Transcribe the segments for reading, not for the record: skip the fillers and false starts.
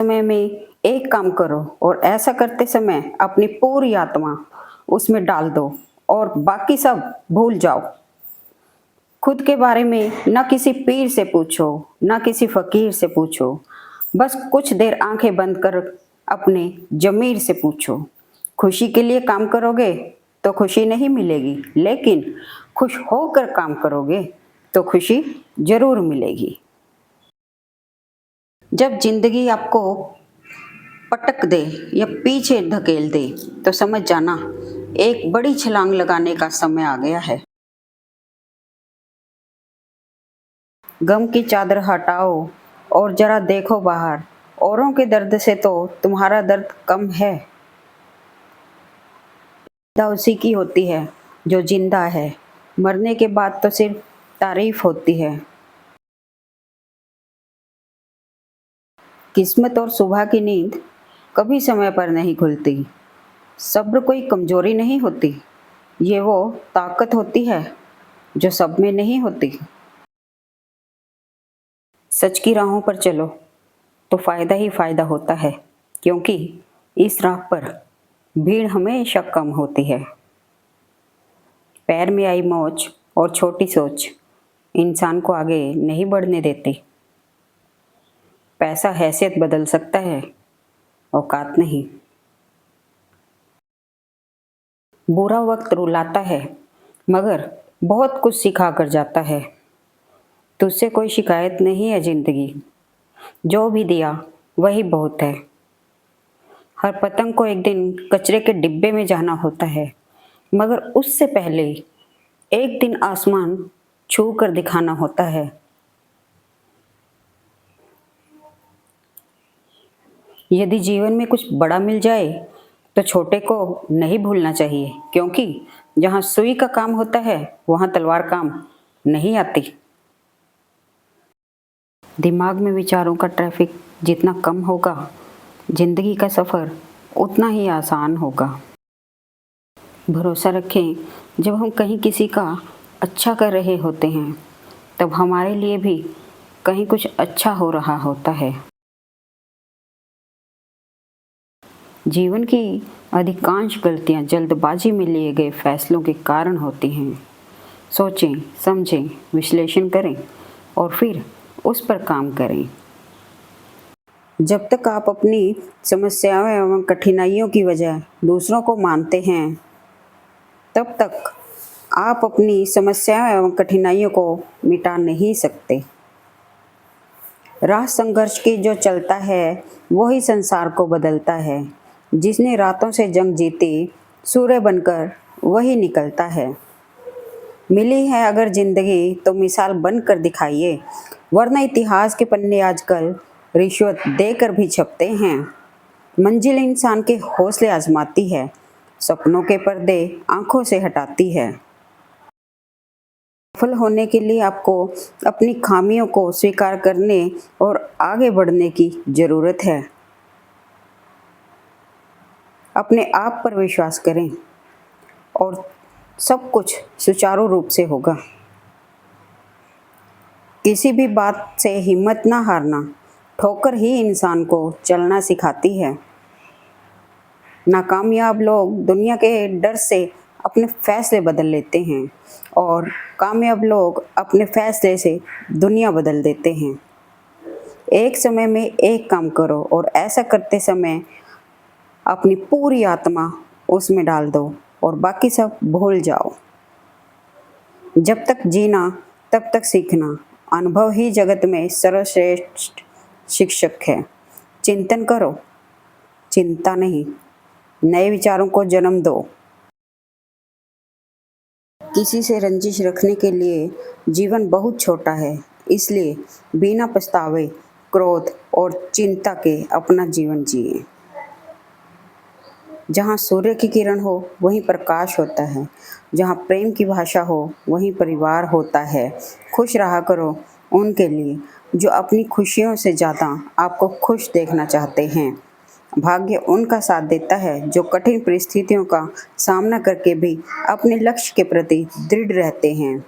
समय में एक काम करो और ऐसा करते समय अपनी पूरी आत्मा उसमें डाल दो और बाकी सब भूल जाओ। खुद के बारे में न किसी पीर से पूछो, न किसी फकीर से पूछो। बस कुछ देर आंखें बंद कर अपने जमीर से पूछो। खुशी के लिए काम करोगे तो खुशी नहीं मिलेगी, लेकिन खुश होकर काम करोगे तो खुशी जरूर मिलेगी। जब जिंदगी आपको पटक दे या पीछे धकेल दे तो समझ जाना एक बड़ी छलांग लगाने का समय आ गया है। गम की चादर हटाओ और जरा देखो बाहर। औरों के दर्द से तो तुम्हारा दर्द कम है। जिंदा उसी की होती है जो जिंदा है। मरने के बाद तो सिर्फ तारीफ होती है। किस्मत और सुबह की नींद कभी समय पर नहीं खुलती। सब्र कोई कमजोरी नहीं होती, ये वो ताकत होती है जो सब में नहीं होती। सच की राहों पर चलो तो फायदा ही फायदा होता है, क्योंकि इस राह पर भीड़ हमेशा कम होती है। पैर में आई मोच और छोटी सोच इंसान को आगे नहीं बढ़ने देती। पैसा हैसियत बदल सकता है, औकात नहीं। बुरा वक्त रुलाता है, मगर बहुत कुछ सिखा कर जाता है। तुझसे कोई शिकायत नहीं है जिंदगी, जो भी दिया वही बहुत है। हर पतंग को एक दिन कचरे के डिब्बे में जाना होता है, मगर उससे पहले एक दिन आसमान छू कर दिखाना होता है। यदि जीवन में कुछ बड़ा मिल जाए तो छोटे को नहीं भूलना चाहिए, क्योंकि जहाँ सुई का काम होता है वहाँ तलवार काम नहीं आती। दिमाग में विचारों का ट्रैफिक जितना कम होगा, जिंदगी का सफ़र उतना ही आसान होगा। भरोसा रखें, जब हम कहीं किसी का अच्छा कर रहे होते हैं तब हमारे लिए भी कहीं कुछ अच्छा हो रहा होता है। जीवन की अधिकांश गलतियां जल्दबाजी में लिए गए फैसलों के कारण होती हैं। सोचें, समझें, विश्लेषण करें और फिर उस पर काम करें। जब तक आप अपनी समस्याओं एवं कठिनाइयों की वजह दूसरों को मानते हैं, तब तक आप अपनी समस्याओं एवं कठिनाइयों को मिटा नहीं सकते। राह संघर्ष की जो चलता है वही संसार को बदलता है। जिसने रातों से जंग जीती, सूर्य बनकर वही निकलता है। मिली है अगर जिंदगी तो मिसाल बनकर दिखाइए, वरना इतिहास के पन्ने आजकल रिश्वत देकर भी छपते हैं। मंजिल इंसान के हौसले आजमाती है, सपनों के पर्दे आंखों से हटाती है। सफल होने के लिए आपको अपनी खामियों को स्वीकार करने और आगे बढ़ने की जरूरत है। अपने आप पर विश्वास करें और सब कुछ सुचारू रूप से होगा। किसी भी बात से हिम्मत ना हारना, ठोकर ही इंसान को चलना सिखाती है। नाकामयाब लोग दुनिया के डर से अपने फैसले बदल लेते हैं और कामयाब लोग अपने फैसले से दुनिया बदल देते हैं। एक समय में एक काम करो और ऐसा करते समय अपनी पूरी आत्मा उसमें डाल दो और बाकी सब भूल जाओ। जब तक जीना तब तक सीखना, अनुभव ही जगत में सर्वश्रेष्ठ शिक्षक है। चिंतन करो, चिंता नहीं। नए विचारों को जन्म दो। किसी से रंजिश रखने के लिए जीवन बहुत छोटा है, इसलिए बिना पछतावे, क्रोध और चिंता के अपना जीवन जिए। जहाँ सूर्य की किरण हो वहीं प्रकाश होता है, जहाँ प्रेम की भाषा हो वहीं परिवार होता है। खुश रहा करो उनके लिए जो अपनी खुशियों से ज़्यादा आपको खुश देखना चाहते हैं। भाग्य उनका साथ देता है जो कठिन परिस्थितियों का सामना करके भी अपने लक्ष्य के प्रति दृढ़ रहते हैं।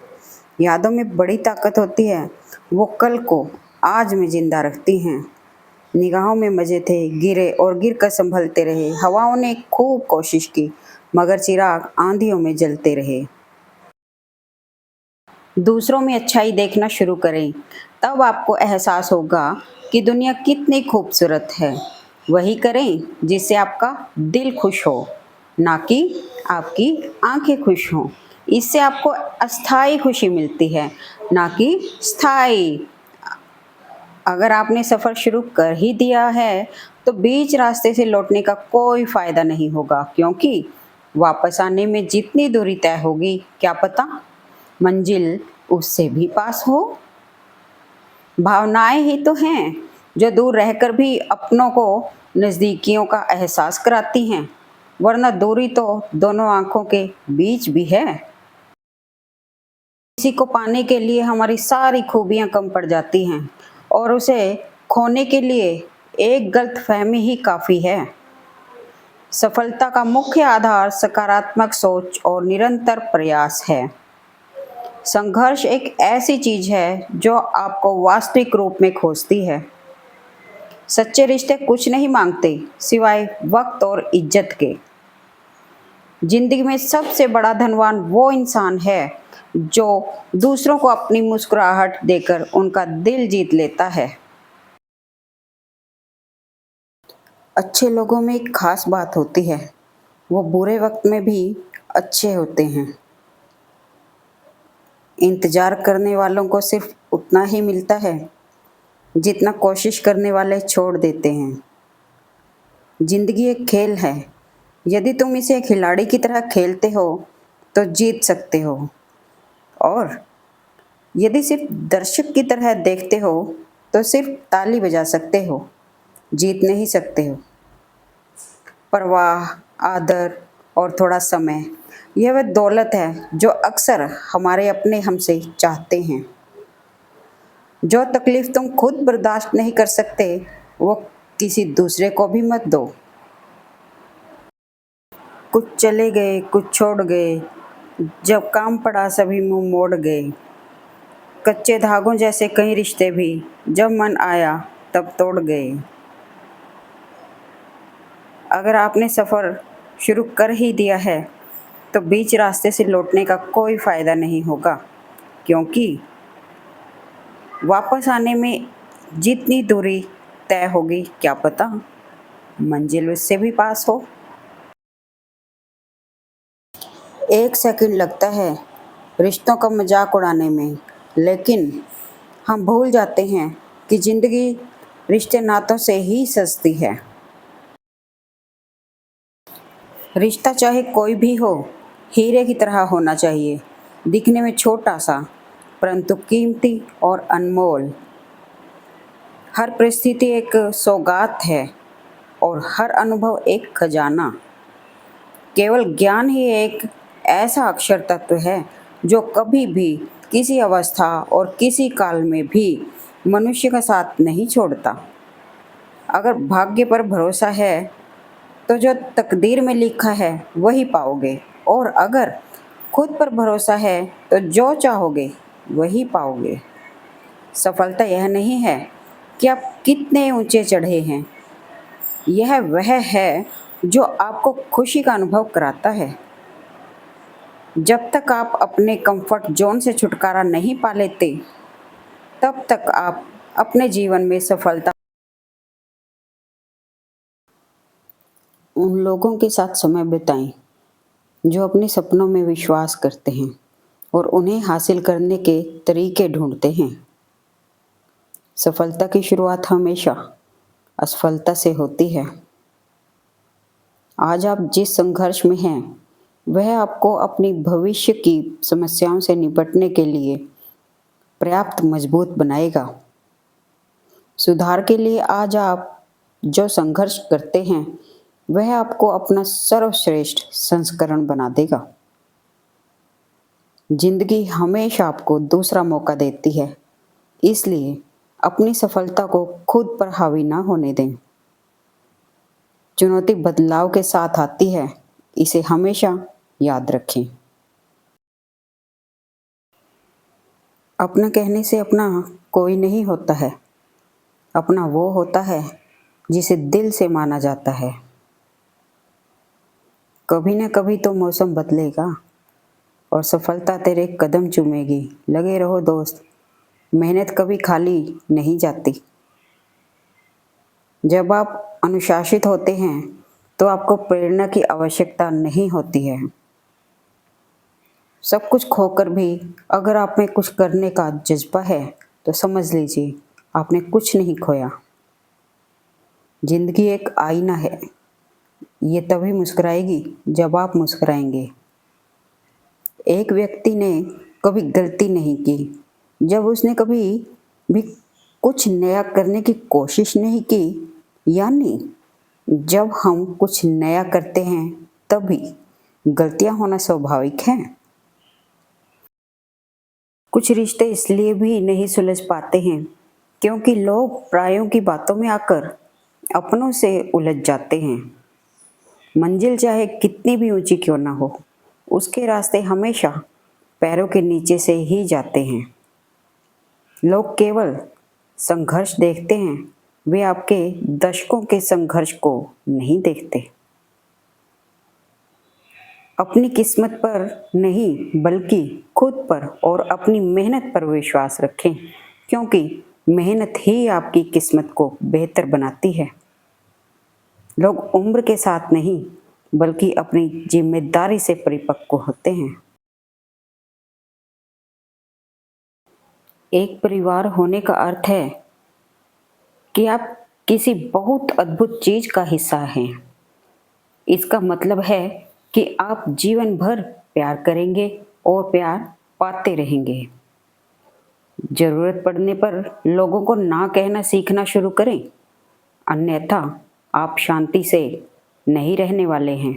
यादों में बड़ी ताकत होती है, वो कल को आज में जिंदा रखती हैं। निगाहों में मजे थे, गिरे और गिर कर संभलते रहे। हवाओं ने खूब कोशिश की, मगर चिराग आंधियों में जलते रहे। दूसरों में अच्छाई देखना शुरू करें, तब आपको एहसास होगा कि दुनिया कितनी खूबसूरत है। वही करें जिससे आपका दिल खुश हो, ना कि आपकी आंखें खुश हों। इससे आपको अस्थायी खुशी मिलती है, ना कि स्थायी। अगर आपने सफ़र शुरू कर ही दिया है, तो बीच रास्ते से लौटने का कोई फ़ायदा नहीं होगा, क्योंकि वापस आने में जितनी दूरी तय होगी, क्या पता मंजिल उससे भी पास हो। भावनाएं ही तो हैं जो दूर रहकर भी अपनों को नज़दीकियों का एहसास कराती हैं, वरना दूरी तो दोनों आंखों के बीच भी है। किसी को पाने के लिए हमारी सारी खूबियां कम पड़ जाती हैं, और उसे खोने के लिए एक गलतफहमी ही काफ़ी है। सफलता का मुख्य आधार सकारात्मक सोच और निरंतर प्रयास है। संघर्ष एक ऐसी चीज है जो आपको वास्तविक रूप में खोजती है। सच्चे रिश्ते कुछ नहीं मांगते सिवाय वक्त और इज्जत के। जिंदगी में सबसे बड़ा धनवान वो इंसान है जो दूसरों को अपनी मुस्कुराहट देकर उनका दिल जीत लेता है। अच्छे लोगों में एक खास बात होती है, वो बुरे वक्त में भी अच्छे होते हैं। इंतजार करने वालों को सिर्फ उतना ही मिलता है जितना कोशिश करने वाले छोड़ देते हैं। जिंदगी एक खेल है, यदि तुम इसे खिलाड़ी की तरह खेलते हो तो जीत सकते हो, और यदि सिर्फ दर्शक की तरह देखते हो तो सिर्फ ताली बजा सकते हो, जीत नहीं सकते हो। परवाह, आदर और थोड़ा समय, यह वह दौलत है जो अक्सर हमारे अपने हमसे चाहते हैं। जो तकलीफ तुम खुद बर्दाश्त नहीं कर सकते, वो किसी दूसरे को भी मत दो। कुछ चले गए, कुछ छोड़ गए, जब काम पड़ा सभी मुंह मोड़ गए। कच्चे धागों जैसे कई रिश्ते भी जब मन आया तब तोड़ गए। अगर आपने सफ़र शुरू कर ही दिया है, तो बीच रास्ते से लौटने का कोई फ़ायदा नहीं होगा, क्योंकि वापस आने में जितनी दूरी तय होगी, क्या पता मंजिल उससे भी पास हो। एक सेकंड लगता है रिश्तों का मजाक उड़ाने में, लेकिन हम भूल जाते हैं कि ज़िंदगी रिश्ते नातों से ही सजती है। रिश्ता चाहे कोई भी हो, हीरे की तरह होना चाहिए, दिखने में छोटा सा परंतु कीमती और अनमोल। हर परिस्थिति एक सौगात है और हर अनुभव एक खजाना। केवल ज्ञान ही एक ऐसा अक्षर तत्व है जो कभी भी किसी अवस्था और किसी काल में भी मनुष्य का साथ नहीं छोड़ता। अगर भाग्य पर भरोसा है तो जो तकदीर में लिखा है वही पाओगे, और अगर खुद पर भरोसा है तो जो चाहोगे वही पाओगे। सफलता यह नहीं है कि आप कितने ऊंचे चढ़े हैं, यह वह है जो आपको खुशी का अनुभव कराता है। जब तक आप अपने कंफर्ट जोन से छुटकारा नहीं पा लेते, तब तक आप अपने जीवन में सफलता। उन लोगों के साथ समय बिताएं जो अपने सपनों में विश्वास करते हैं और उन्हें हासिल करने के तरीके ढूंढते हैं। सफलता की शुरुआत हमेशा असफलता से होती है। आज आप जिस संघर्ष में हैं, वह आपको अपनी भविष्य की समस्याओं से निपटने के लिए पर्याप्त मजबूत बनाएगा। सुधार के लिए आज आप जो संघर्ष करते हैं, वह आपको अपना सर्वश्रेष्ठ संस्करण बना देगा। जिंदगी हमेशा आपको दूसरा मौका देती है, इसलिए अपनी सफलता को खुद पर हावी ना होने दें। चुनौती बदलाव के साथ आती है, इसे हमेशा याद रखें। अपना कहने से अपना कोई नहीं होता है, अपना वो होता है जिसे दिल से माना जाता है। कभी न कभी तो मौसम बदलेगा और सफलता तेरे कदम चूमेगी। लगे रहो दोस्त, मेहनत कभी खाली नहीं जाती। जब आप अनुशासित होते हैं तो आपको प्रेरणा की आवश्यकता नहीं होती है। सब कुछ खोकर भी अगर आप में कुछ करने का जज्बा है तो समझ लीजिए आपने कुछ नहीं खोया। जिंदगी एक आईना है, ये तभी मुस्कुराएगी जब आप मुस्कुराएंगे। एक व्यक्ति ने कभी गलती नहीं की जब उसने कभी भी कुछ नया करने की कोशिश नहीं की। यानी जब हम कुछ नया करते हैं तभी गलतियां होना स्वाभाविक है। कुछ रिश्ते इसलिए भी नहीं सुलझ पाते हैं क्योंकि लोग परायों की बातों में आकर अपनों से उलझ जाते हैं। मंजिल चाहे कितनी भी ऊंची क्यों ना हो, उसके रास्ते हमेशा पैरों के नीचे से ही जाते हैं। लोग केवल संघर्ष देखते हैं, वे आपके दशकों के संघर्ष को नहीं देखते। अपनी किस्मत पर नहीं बल्कि खुद पर और अपनी मेहनत पर विश्वास रखें, क्योंकि मेहनत ही आपकी किस्मत को बेहतर बनाती है। लोग उम्र के साथ नहीं बल्कि अपनी जिम्मेदारी से परिपक्व होते हैं। एक परिवार होने का अर्थ है कि आप किसी बहुत अद्भुत चीज का हिस्सा हैं। इसका मतलब है कि आप जीवन भर प्यार करेंगे और प्यार पाते रहेंगे। जरूरत पड़ने पर लोगों को ना कहना सीखना शुरू करें, अन्यथा आप शांति से नहीं रहने वाले हैं।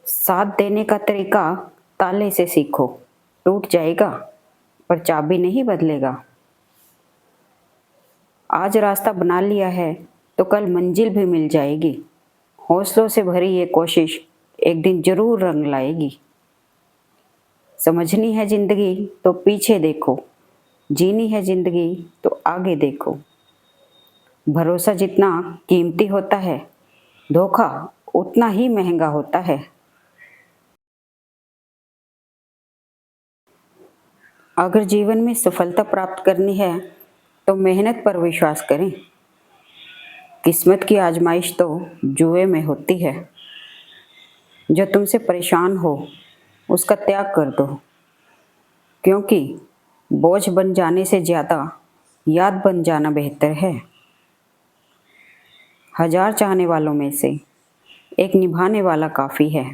साथ देने का तरीका ताले से सीखो, टूट जाएगा पर चाबी नहीं बदलेगा। आज रास्ता बना लिया है तो कल मंजिल भी मिल जाएगी। हौसलों से भरी ये कोशिश एक दिन जरूर रंग लाएगी। समझनी है जिंदगी तो पीछे देखो, जीनी है जिंदगी तो आगे देखो। भरोसा जितना कीमती होता है, धोखा उतना ही महंगा होता है। अगर जीवन में सफलता प्राप्त करनी है तो मेहनत पर विश्वास करें। किस्मत की आजमाइश तो जुए में होती है। जो तुमसे परेशान हो उसका त्याग कर दो, क्योंकि बोझ बन जाने से ज़्यादा याद बन जाना बेहतर है। हजार चाहने वालों में से एक निभाने वाला काफ़ी है।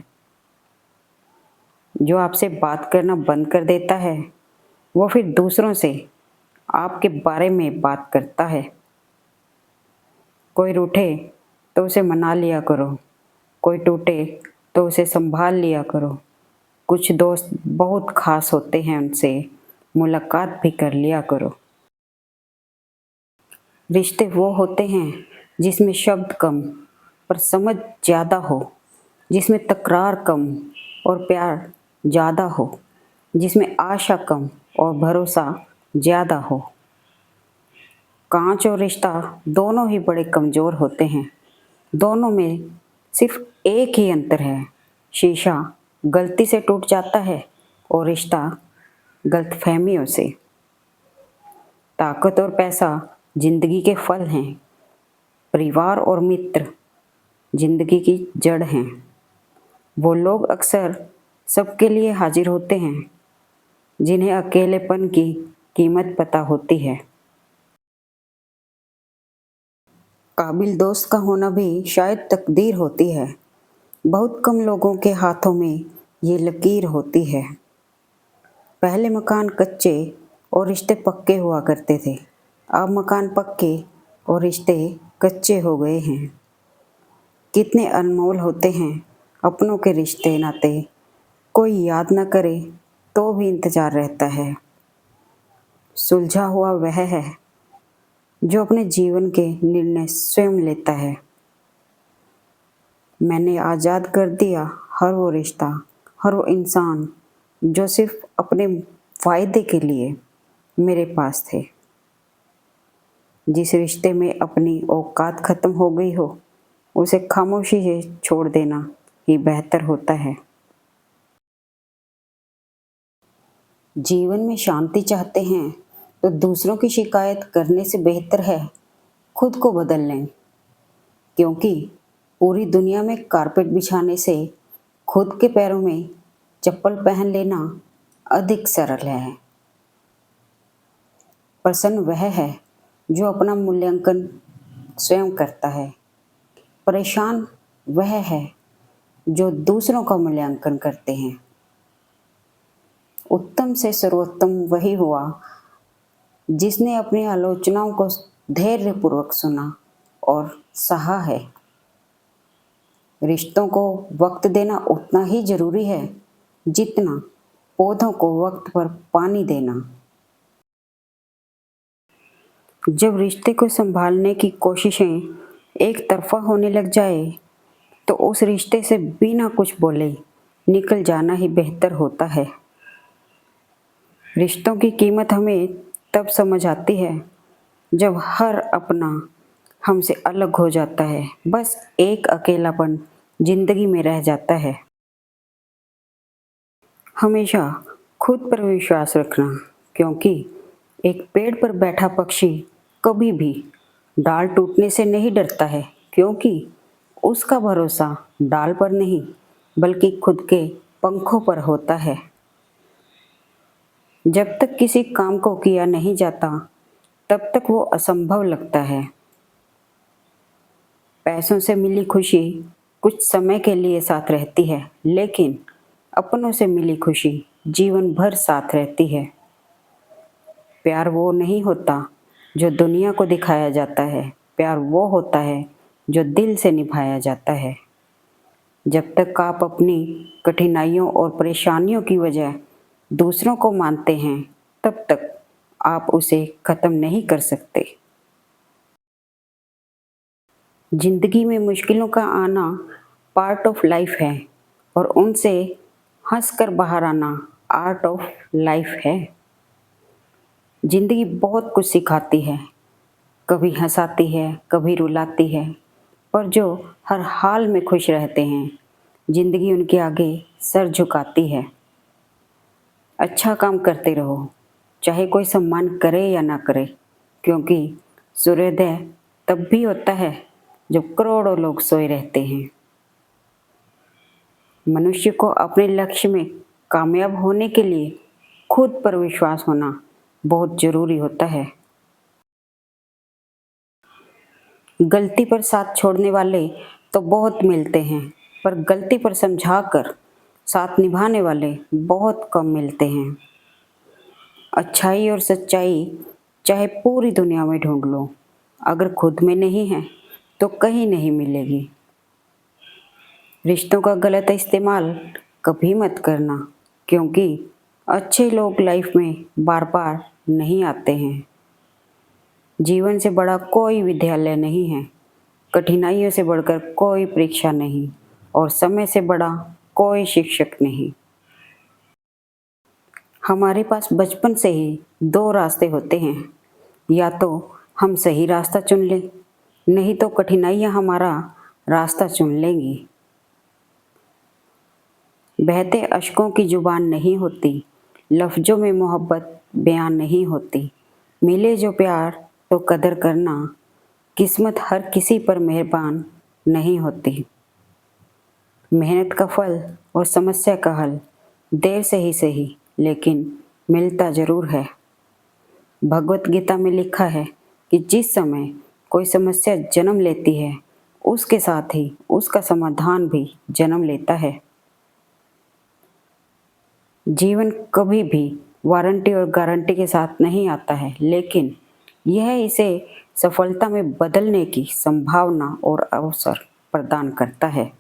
जो आपसे बात करना बंद कर देता है वो फिर दूसरों से आपके बारे में बात करता है। कोई रूठे तो उसे मना लिया करो, कोई टूटे तो उसे संभाल लिया करो। कुछ दोस्त बहुत खास होते हैं, उनसे मुलाकात भी कर लिया करो। रिश्ते वो होते हैं जिसमें शब्द कम पर समझ ज़्यादा हो, जिसमें तकरार कम और प्यार ज़्यादा हो, जिसमें आशा कम और भरोसा ज़्यादा हो। कांच और रिश्ता दोनों ही बड़े कमज़ोर होते हैं। दोनों में सिर्फ एक ही अंतर है, शीशा गलती से टूट जाता है और रिश्ता गलतफहमियों से। ताकत और पैसा जिंदगी के फल हैं, परिवार और मित्र जिंदगी की जड़ हैं। वो लोग अक्सर सबके लिए हाजिर होते हैं जिन्हें अकेलेपन की कीमत पता होती है। काबिल दोस्त का होना भी शायद तकदीर होती है। बहुत कम लोगों के हाथों में ये लकीर होती है। पहले मकान कच्चे और रिश्ते पक्के हुआ करते थे। अब मकान पक्के और रिश्ते कच्चे हो गए हैं। कितने अनमोल होते हैं अपनों के रिश्ते नाते। कोई याद न करे तो भी इंतज़ार रहता है। सुलझा हुआ वह है जो अपने जीवन के निर्णय स्वयं लेता है। मैंने आज़ाद कर दिया हर वो रिश्ता, हर वो इंसान जो सिर्फ अपने फ़ायदे के लिए मेरे पास थे। जिस रिश्ते में अपनी औकात खत्म हो गई हो उसे खामोशी से छोड़ देना ही बेहतर होता है। जीवन में शांति चाहते हैं तो दूसरों की शिकायत करने से बेहतर है खुद को बदल लें, क्योंकि पूरी दुनिया में कारपेट बिछाने से खुद के पैरों में चप्पल पहन लेना अधिक सरल है। प्रसन्न वह है जो अपना मूल्यांकन स्वयं करता है, परेशान वह है जो दूसरों का मूल्यांकन करते हैं। उत्तम से सर्वोत्तम वही हुआ जिसने अपनी आलोचनाओं को धैर्यपूर्वक सुना और सहा है। रिश्तों को वक्त देना उतना ही जरूरी है जितना पौधों को वक्त पर पानी देना। जब रिश्ते को संभालने की कोशिशें एक तरफा होने लग जाए तो उस रिश्ते से बिना कुछ बोले निकल जाना ही बेहतर होता है। रिश्तों की कीमत हमें तब समझ आती है जब हर अपना हमसे अलग हो जाता है, बस एक अकेलापन जिंदगी में रह जाता है। हमेशा खुद पर विश्वास रखना, क्योंकि एक पेड़ पर बैठा पक्षी कभी भी डाल टूटने से नहीं डरता है, क्योंकि उसका भरोसा डाल पर नहीं बल्कि खुद के पंखों पर होता है। जब तक किसी काम को किया नहीं जाता तब तक वो असंभव लगता है। पैसों से मिली खुशी कुछ समय के लिए साथ रहती है, लेकिन अपनों से मिली खुशी जीवन भर साथ रहती है। प्यार वो नहीं होता जो दुनिया को दिखाया जाता है, प्यार वो होता है जो दिल से निभाया जाता है। जब तक आप अपनी कठिनाइयों और परेशानियों की वजह दूसरों को मानते हैं तब तक आप उसे ख़त्म नहीं कर सकते। जिंदगी में मुश्किलों का आना पार्ट ऑफ लाइफ है और उनसे हंसकर बाहर आना आर्ट ऑफ लाइफ है। जिंदगी बहुत कुछ सिखाती है, कभी हंसाती है कभी रुलाती है, पर जो हर हाल में खुश रहते हैं जिंदगी उनके आगे सर झुकाती है। अच्छा काम करते रहो, चाहे कोई सम्मान करे या ना करे, क्योंकि सूर्योदय तब भी होता है जब करोड़ों लोग सोए रहते हैं। मनुष्य को अपने लक्ष्य में कामयाब होने के लिए खुद पर विश्वास होना बहुत जरूरी होता है। गलती पर साथ छोड़ने वाले तो बहुत मिलते हैं, पर गलती पर समझाकर साथ निभाने वाले बहुत कम मिलते हैं। अच्छाई और सच्चाई चाहे पूरी दुनिया में ढूंढ लो, अगर खुद में नहीं है तो कहीं नहीं मिलेगी। रिश्तों का गलत इस्तेमाल कभी मत करना, क्योंकि अच्छे लोग लाइफ में बार बार नहीं आते हैं। जीवन से बड़ा कोई विद्यालय नहीं है, कठिनाइयों से बढ़कर कोई परीक्षा नहीं और समय से बड़ा कोई शिक्षक नहीं। हमारे पास बचपन से ही दो रास्ते होते हैं, या तो हम सही रास्ता चुन लें, नहीं तो कठिनाइयाँ हमारा रास्ता चुन लेंगी। बहते अश्कों की जुबान नहीं होती, लफ्ज़ों में मोहब्बत बयान नहीं होती। मिले जो प्यार तो कदर करना, किस्मत हर किसी पर मेहरबान नहीं होती। मेहनत का फल और समस्या का हल देर से ही सही लेकिन मिलता ज़रूर है। भगवत गीता में लिखा है कि जिस समय कोई समस्या जन्म लेती है उसके साथ ही उसका समाधान भी जन्म लेता है। जीवन कभी भी वारंटी और गारंटी के साथ नहीं आता है, लेकिन यह इसे सफलता में बदलने की संभावना और अवसर प्रदान करता है।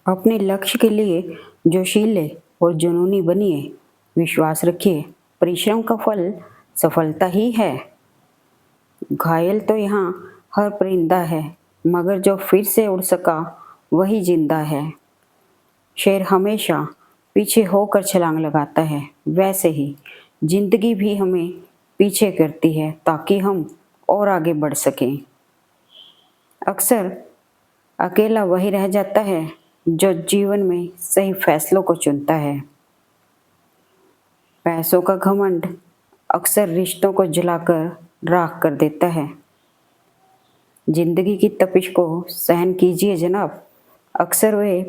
अपने लक्ष्य के लिए जोशीले और जुनूनी बनिए, विश्वास रखिए, परिश्रम का फल सफलता ही है। घायल तो यहाँ हर परिंदा है, मगर जो फिर से उड़ सका वही जिंदा है। शेर हमेशा पीछे होकर छलांग लगाता है, वैसे ही जिंदगी भी हमें पीछे करती है ताकि हम और आगे बढ़ सकें। अक्सर अकेला वही रह जाता है जो जीवन में सही फैसलों को चुनता है। पैसों का घमंड अक्सर रिश्तों को जलाकर राख कर देता है। जिंदगी की तपिश को सहन कीजिए जनाब, अक्सर वे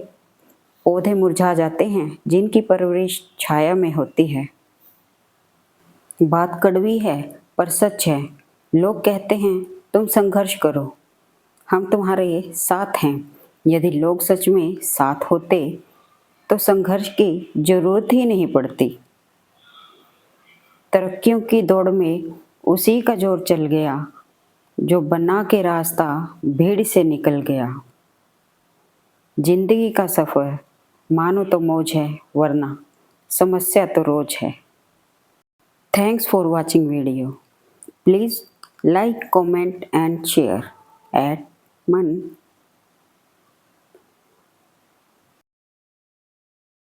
पौधे मुरझा जाते हैं जिनकी परवरिश छाया में होती है। बात कड़वी है पर सच है। लोग कहते हैं तुम संघर्ष करो, हम तुम्हारे साथ हैं। यदि लोग सच में साथ होते तो संघर्ष की जरूरत ही नहीं पड़ती। तरक्कियों की दौड़ में उसी का जोर चल गया जो बना के रास्ता भीड़ से निकल गया। जिंदगी का सफ़र मानो तो मौज है वरना समस्या तो रोज है। Thanks for watching video. Please like, comment and share at Man